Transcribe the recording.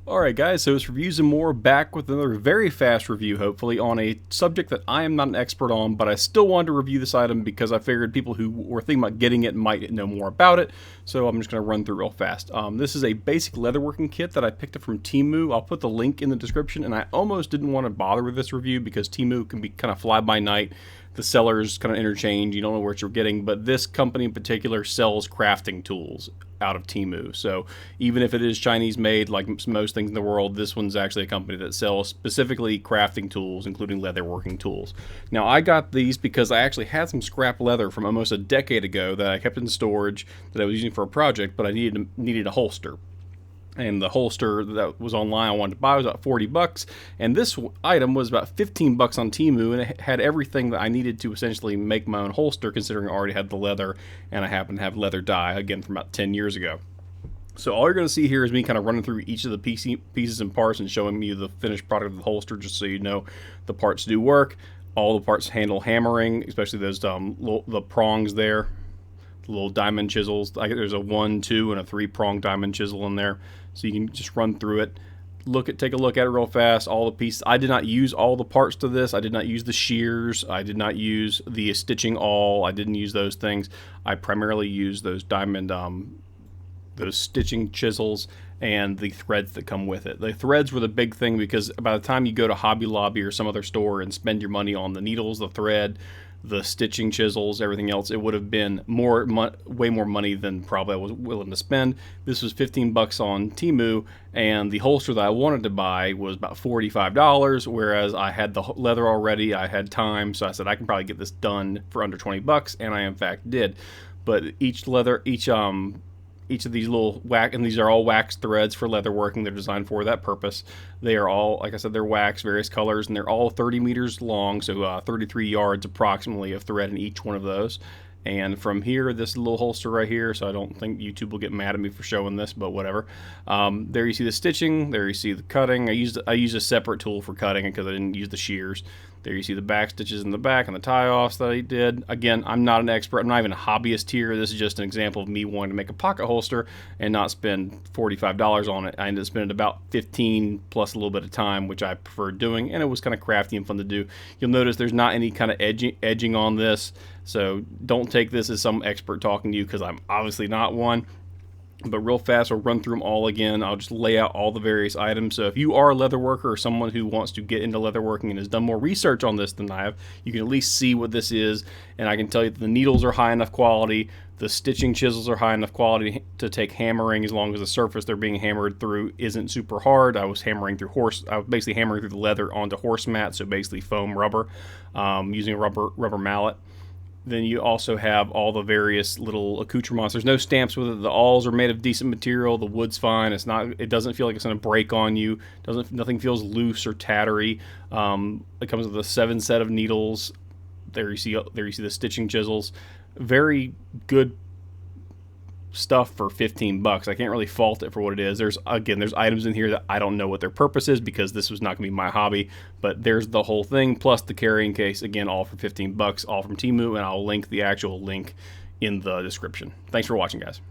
Alright guys, so it's Reviews and More, back with another very fast review, hopefully, on a subject that I am not an expert on, but I still wanted to review this item because I figured people who were thinking about getting it might know more about it, so I'm just going to run through real fast. This is a basic leatherworking kit that I picked up from Temu. I'll put the link in the description, and I almost didn't want to bother with this review because Temu can be kind of fly-by-night. The sellers kind of interchange, you don't know what you're getting, but this company in particular sells crafting tools out of Temu. So even if it is Chinese made, like most things in the world, this one's actually a company that sells specifically crafting tools, including leatherworking tools. Now, I got these because I actually had some scrap leather from almost a decade ago that I kept in storage that I was using for a project, but I needed a holster. And the holster that was online I wanted to buy was about 40 bucks, and this item was about 15 bucks on Temu, and it had everything that I needed to essentially make my own holster, considering I already had the leather and I happen to have leather dye again from about 10 years ago. So all you're going to see here is me kind of running through each of the pieces and parts and showing you the finished product of the holster, just so you know the parts do work. All the parts handle hammering, especially those the prongs there, the little diamond chisels. There's a 1, 2, and a 3-prong diamond chisel in there, so you can just run through it. Take a look at it real fast. All the pieces. I did not use all the parts to this. I did not use the shears. I did not use the stitching awl. I didn't use those things. I primarily used those diamond, those stitching chisels and the threads that come with it. The threads were the big thing because by the time you go to Hobby Lobby or some other store and spend your money on the needles, the thread, the stitching chisels, everything else, it would have been way more money than probably I was willing to spend. This was 15 bucks on Temu, and the holster that I wanted to buy was about $45, whereas I had the leather already, I had time, so I said I can probably get this done for under 20 bucks, and I in fact did. But each of these little and these are all wax threads for leatherworking. They're designed for that purpose. They are all, like I said, they're wax, various colors, and they're all 30 meters long, so 33 yards approximately of thread in each one of those. And from here, this little holster right here, so I don't think YouTube will get mad at me for showing this, but whatever. There you see the stitching. There you see the cutting. I used a separate tool for cutting because I didn't use the shears. There you see the back stitches in the back and the tie-offs that I did. Again, I'm not an expert. I'm not even a hobbyist here. This is just an example of me wanting to make a pocket holster and not spend $45 on it. I ended up spending about 15 plus a little bit of time, which I preferred doing, and it was kind of crafty and fun to do. You'll notice there's not any kind of edging on this, so don't take this as some expert talking to you because I'm obviously not one. But real fast, we'll run through them all again. I'll just lay out all the various items. So if you are a leather worker or someone who wants to get into leatherworking and has done more research on this than I have, you can at least see what this is. And I can tell you that the needles are high enough quality. The stitching chisels are high enough quality to take hammering, as long as the surface they're being hammered through isn't super hard. I was basically hammering through the leather onto horse mat, so basically foam rubber, using a rubber mallet. Then you also have all the various little accoutrements. There's no stamps with it. The awls are made of decent material. The wood's fine. It doesn't feel like it's going to break on you. Nothing feels loose or tattery. It comes with a 7 set of needles. There you see the stitching chisels. Very good stuff for 15 bucks. I can't really fault it for what it is. There's items in here that I don't know what their purpose is because this was not going to be my hobby, but there's the whole thing plus the carrying case, again, all for 15 bucks, all from Temu, and I'll link the actual link in the description. Thanks for watching, guys.